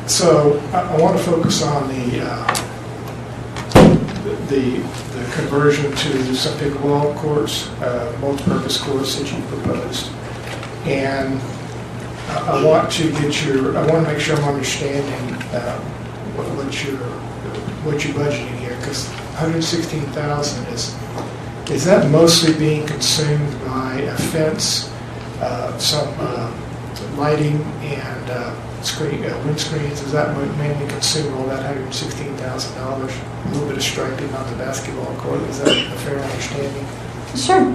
So I want to focus on the conversion to some pickleball courts, multi-purpose courts that you proposed, and I want to make sure I'm understanding what you're budgeting here, because $116,000 is that mostly being consumed by a fence, some lighting, and windscreens? Is that what mainly consume all that $116,000? A little bit of striping on the basketball court. Is that a fair understanding? Sure.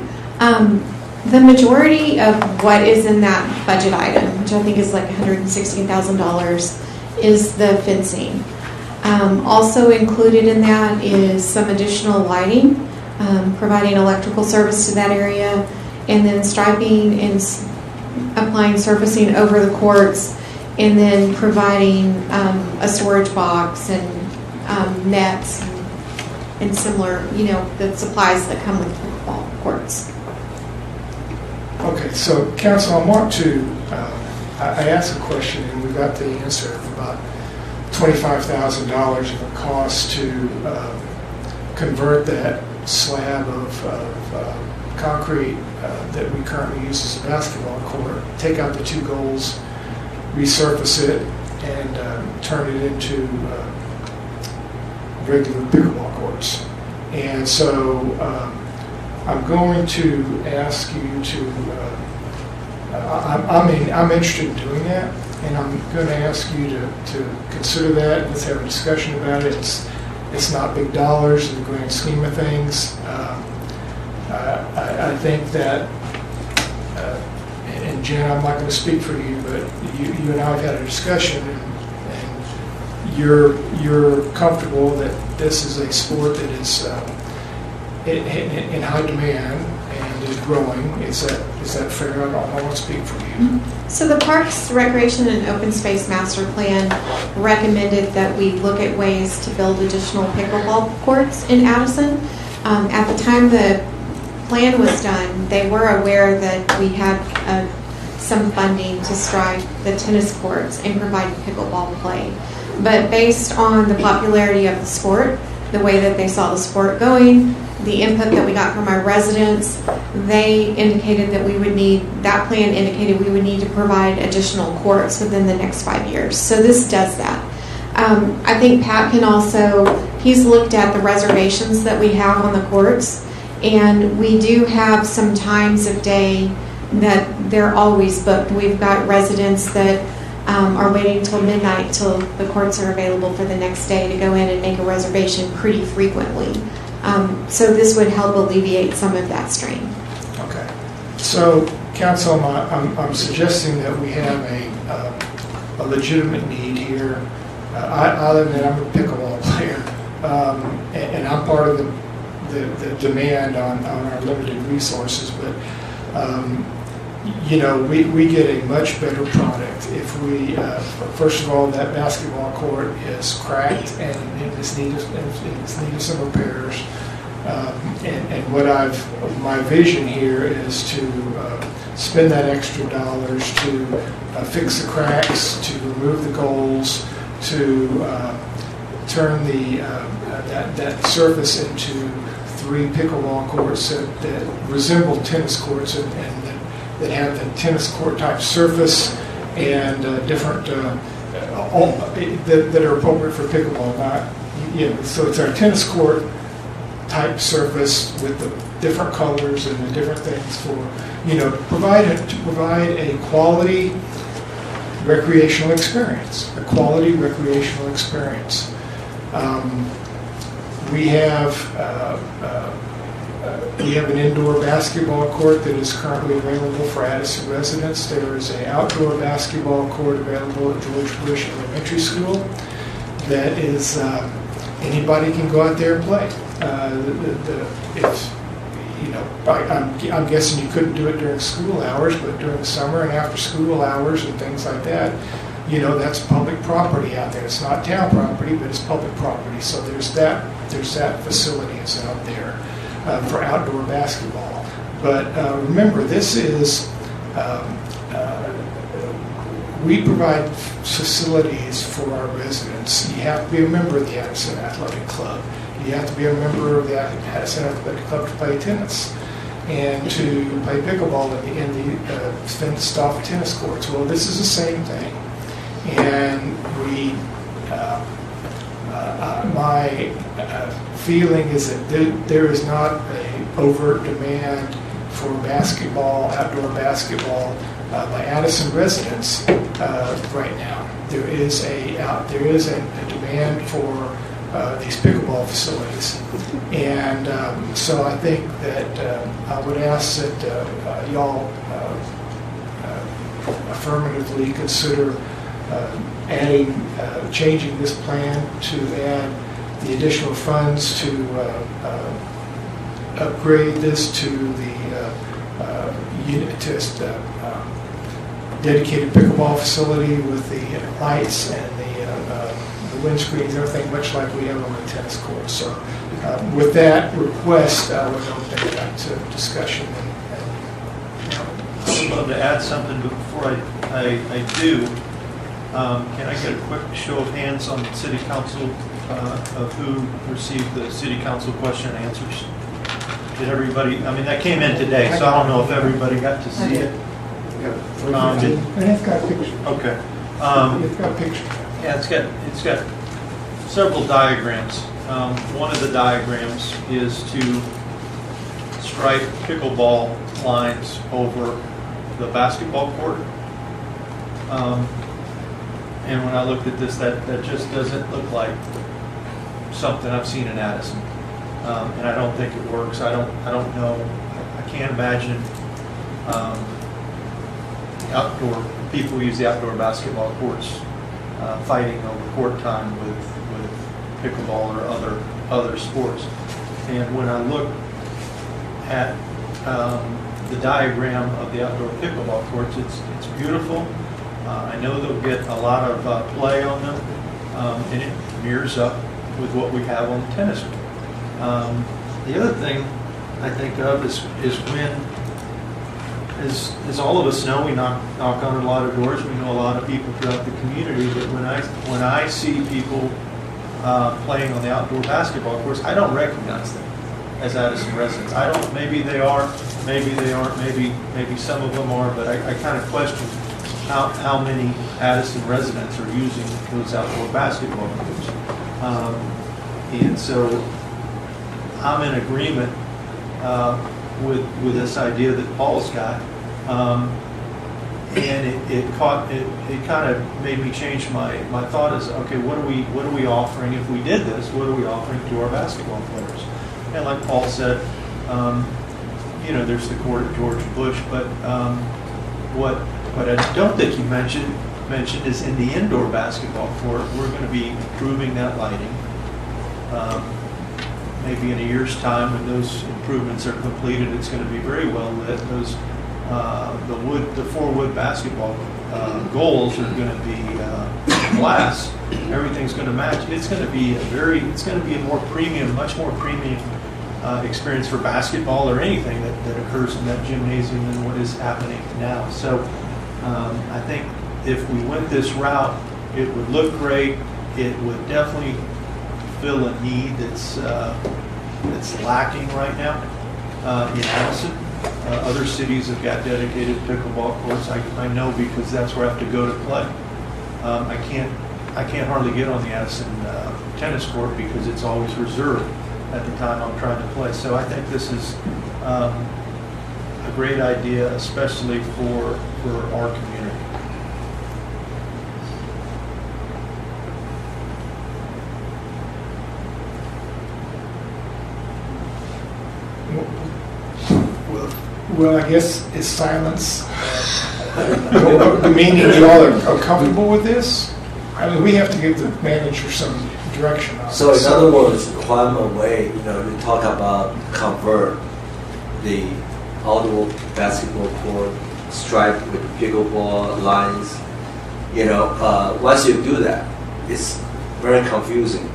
The majority of what is in that budget item, which I think is like $116,000, is the fencing. Also included in that is some additional lighting, providing electrical service to that area, and then striping and applying surfacing over the courts, and then providing a storage box and nets and similar, the supplies that come with pickleball courts. Okay, so Council, I want to, I asked a question and we got the answer of about $25,000 of a cost to convert that slab of concrete that we currently use as a basketball court, take out the two goals, resurface it, and turn it into regular pickleball courts. And so I'm going to ask you to, I'm interested in doing that, and I'm going to ask you to consider that. Let's have a discussion about it. It's not big dollars in the grand scheme of things. I think that, and Jen, I'm not going to speak for you, but you and I have had a discussion, and you're comfortable that this is a sport that is in high demand and is growing. Is that fair? I want to speak for you. So the Parks, Recreation, and Open Space Master Plan recommended that we look at ways to build additional pickleball courts in Addison. At the time the plan was done, they were aware that we had some funding to stripe the tennis courts and provide pickleball play. But based on the popularity of the sport, the way that they saw the sport going, the input that we got from our residents, they indicated that that plan indicated we would need to provide additional courts within the next 5 years. So this does that. I think Pat can also, he's looked at the reservations that we have on the courts, and we do have some times of day that they're always booked. We've got residents that are waiting till midnight till the courts are available for the next day to go in and make a reservation pretty frequently. So this would help alleviate some of that strain. Okay. So, Council, I'm suggesting that we have a legitimate need here. Other than I'm a pickleball player, and I'm part of the demand on our limited resources, but we get a much better product if we, first of all, that basketball court is cracked and it's needed some repairs. And my vision here is to spend that extra dollars to fix the cracks, to remove the goals, to turn that surface into 3 pickleball courts that resemble tennis courts and that have the tennis court type surface and different that are appropriate for pickleball. So it's our tennis court type surface with the different colors and the different things for to provide a quality recreational experience. A quality recreational experience. We have an indoor basketball court that is currently available for Addison residents. There is an outdoor basketball court available at George Bush Elementary School that is anybody can go out there and play. I'm guessing you couldn't do it during school hours, but during the summer and after school hours and things like that, that's public property out there. It's not town property, but it's public property. So there's that facility is out there for outdoor basketball. But remember, this is we provide facilities for our residents. You have to be a member of the Addison Athletic Club. You have to be a member of the Addison Athletic Club to play tennis and to play pickleball in the fenced off tennis courts. Well, this is the same thing. And my feeling is that there is not an overt demand for basketball, outdoor basketball, by Addison residents right now. There is a demand for these pickleball facilities, and so I think that I would ask that y'all affirmatively consider changing this plan to add the additional funds to upgrade this to the unit test dedicated pickleball facility with the lights and the windscreens and everything, much like we have on the tennis court. So with that request, I would open it back to discussion. I would love to add something, but before I do, can I get a quick show of hands on the city council of who received the city council question and answers? Did everybody, I mean, that came in today, so I don't know if everybody got to see it. And it's got a picture. Okay. It's got a picture. Yeah, it's got several diagrams. One of the diagrams is to stripe pickleball lines over the basketball court. And when I looked at this, that just doesn't look like something I've seen in Addison. And I don't think it works. I don't know. I can't imagine outdoor people who use the outdoor basketball courts fighting over court time with pickleball or other sports. And when I look at the diagram of the outdoor pickleball courts, it's beautiful. I know they'll get a lot of play on them, and it mirrors up with what we have on the tennis court. The other thing I think of is when, as all of us know, we knock on a lot of doors. We know a lot of people throughout the community. But when I see people playing on the outdoor basketball courts, I don't recognize them as Addison residents. I don't. Maybe they are. Maybe they aren't. Maybe some of them are. But I kind of question how many Addison residents are using those outdoor basketball courts. And so I'm in agreement with this idea that Paul's got, and it kind of made me change my thought is, okay, what are we offering if we did this? What are we offering to our basketball players? And like Paul said, there's the court at George Bush, but what I don't think you mentioned is in the indoor basketball court, we're going to be improving that lighting. Maybe in a year's time, when those improvements are completed, it's going to be very well lit. Those the 4-wood basketball goals are going to be glass. Everything's going to match. It's going to be a more premium, much more premium experience for basketball or anything that occurs in that gymnasium than what is happening now. So I think if we went this route, it would look great. It would definitely fill a need that's lacking right now in Addison. Other cities have got dedicated pickleball courts. I know because that's where I have to go to play. I can't hardly get on the Addison tennis court because it's always reserved at the time I'm trying to play. So I think this is a great idea, especially for our community. Well, I guess is silence. Meaning you all are comfortable with this? I mean, we have to give the manager some direction on So this. in other words, climb away, you talk about convert the outdoor basketball court striped with pickleball lines. Once you do that, it's very confusing.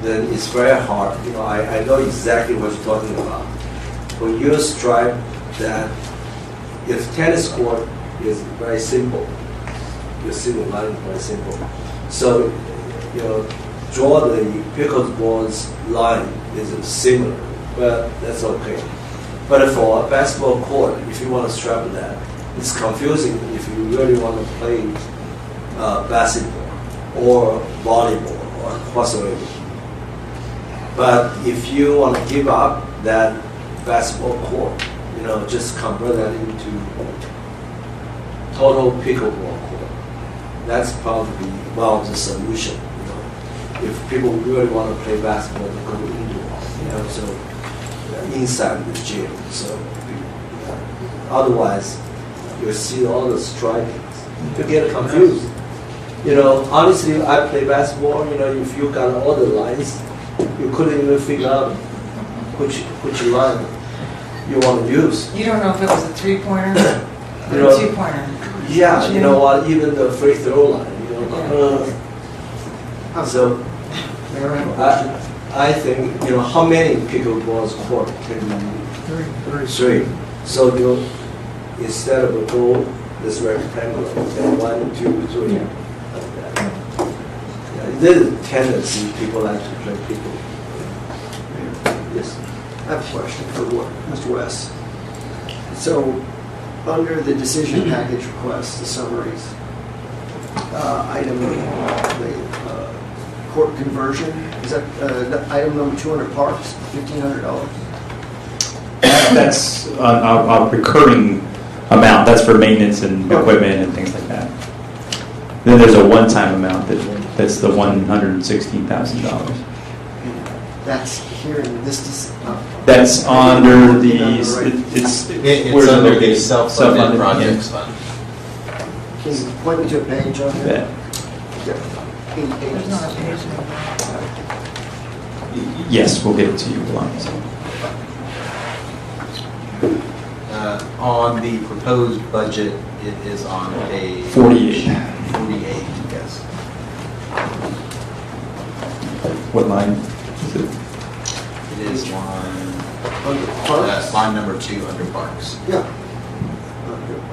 Then it's very hard. I know exactly what you're talking about. When you stripe that, if tennis court is very simple, your single line is very simple. So, draw the pickleball's line is similar, but that's okay. But for a basketball court, if you want to strap that, it's confusing if you really want to play basketball or volleyball or whatsoever. But if you want to give up that basketball court, just convert that into total pickleball court. That's probably the solution. If people really want to play basketball, they go indoor. So inside the gym. So otherwise, you see all the stripings. You get confused. Honestly, I play basketball. If you got all the lines, you couldn't even figure out which line you want to use. You don't know if it was a 3-pointer or a 2-pointer. Yeah, you know what? Even the free throw line. So I think how many pickleballs court can be? Three. So instead of a goal, this rectangular, then 1, 2, 3. Yeah. Like that. Yeah, there's a tendency people like to play pickle. Yes. I have a question for Mr. West. So, under the decision package request, the summaries, item, the court conversion, is that item number 200 parks, $1,500? That's a recurring amount. That's for maintenance and equipment and things like that. Then there's a one-time amount that's the $116,000. That's here in this. That's under the It's where's under it the located? self-funded projects fund. Can you point me to a page on Yeah. there? Eight There's pages. not a page number. Yes, we'll get it to you. Hold on. On the proposed budget, it is on page 48. 48, yes. What line is it? It is line, Under parks? line number 2 under parks. Yeah.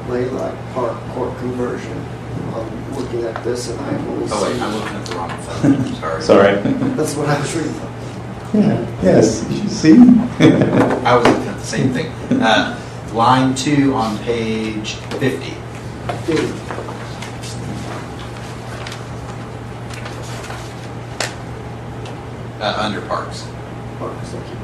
Laylock Park Court conversion. I'm looking at this and I only Oh wait, see. I'm looking at the wrong fund, sorry. Sorry. That's what I was reading. Yeah. Yes. You see? I was looking at the same thing. Line 2 on page 50. Under parks. Parks, thank you.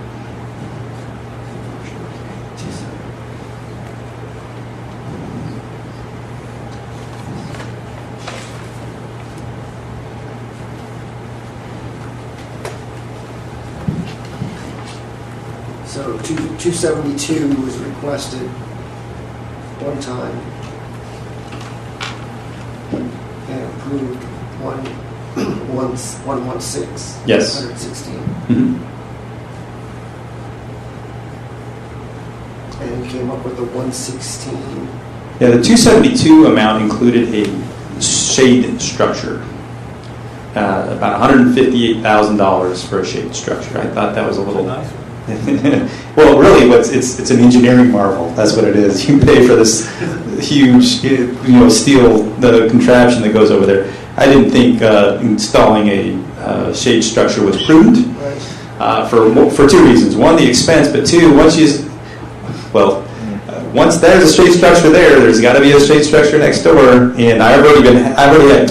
So 272 was requested one time and approved 116. Yes. 116. Mhm. And came up with a 116. Yeah, the 272 amount included a shade structure. About $158,000 for a shade structure. I thought that was a little. Nice. Well, really, it's an engineering marvel. That's what it is. You pay for this huge, steel the contraption that goes over there. I didn't think installing a shade structure was prudent for two reasons. One, the expense, but two, once there's a shade structure there's got to be a shade structure next door. And I've already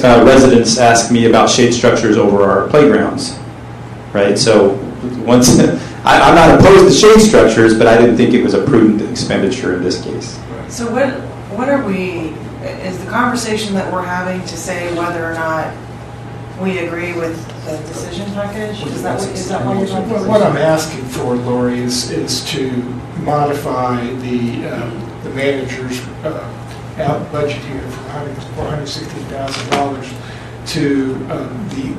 had residents ask me about shade structures over our playgrounds, right? So once. I'm not opposed to shade structures, but I didn't think it was a prudent expenditure in this case. So what are we, is the conversation that we're having to say whether or not we agree with the decision package? Is that what you're talking about? What I'm asking for, Lori, is to modify the manager's out budget here for $416,000 to the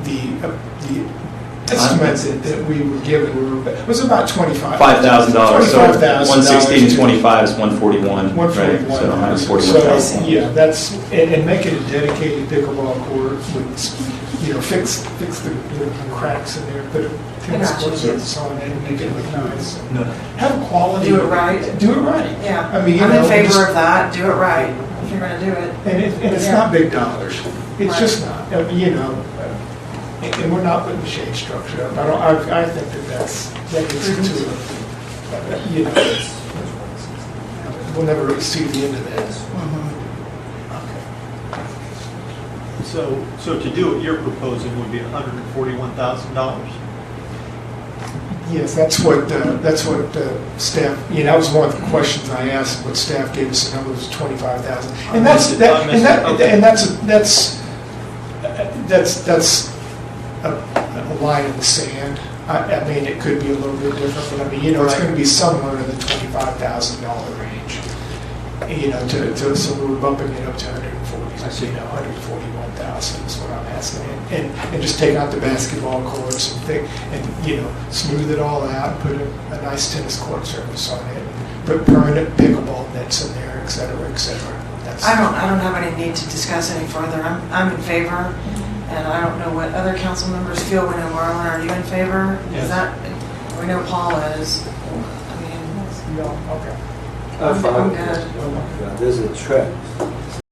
estimates that we were given was about $5,000. $5,000. So 116 and 25 is 141. 141. Right? So 141,000. So yeah, that's and make it a dedicated pickleball court with fix the cracks in there, put tennis court surface on it, and make it look nice. No. Have quality. Do it right. Do it right. Yeah, I mean, I'm in favor of that. Do it right. if you're gonna do it. And it's Yeah. not big dollars. It's Right. just not, you know, and we're not putting the shade structure up. I think that gets into, you know, we'll never really see the end of this. So to do what you're proposing would be $141,000? Yes, that's what staff, you know, that was one of the questions I asked, what staff gave us, the number was 25,000. And I missed that's a line in the sand. I mean, it could be a little bit different, but I mean, you know, it's Right. gonna be somewhere in the $25,000 range. You know, so we're bumping it up to 140, I see. you know, 141,000 is what I'm asking. And just take out the basketball courts and, you know, smooth it all out, put a nice tennis court surface on it, put permanent pickleball nets in there, et cetera, et cetera. That's- I don't have any need to discuss any further. I'm in favor, and I don't know what other council members feel. We know Marlon, are you in favor? Yes. Is that, we know Paul is. I mean, No, okay. I'm fine I'm with good. it. There's a trend.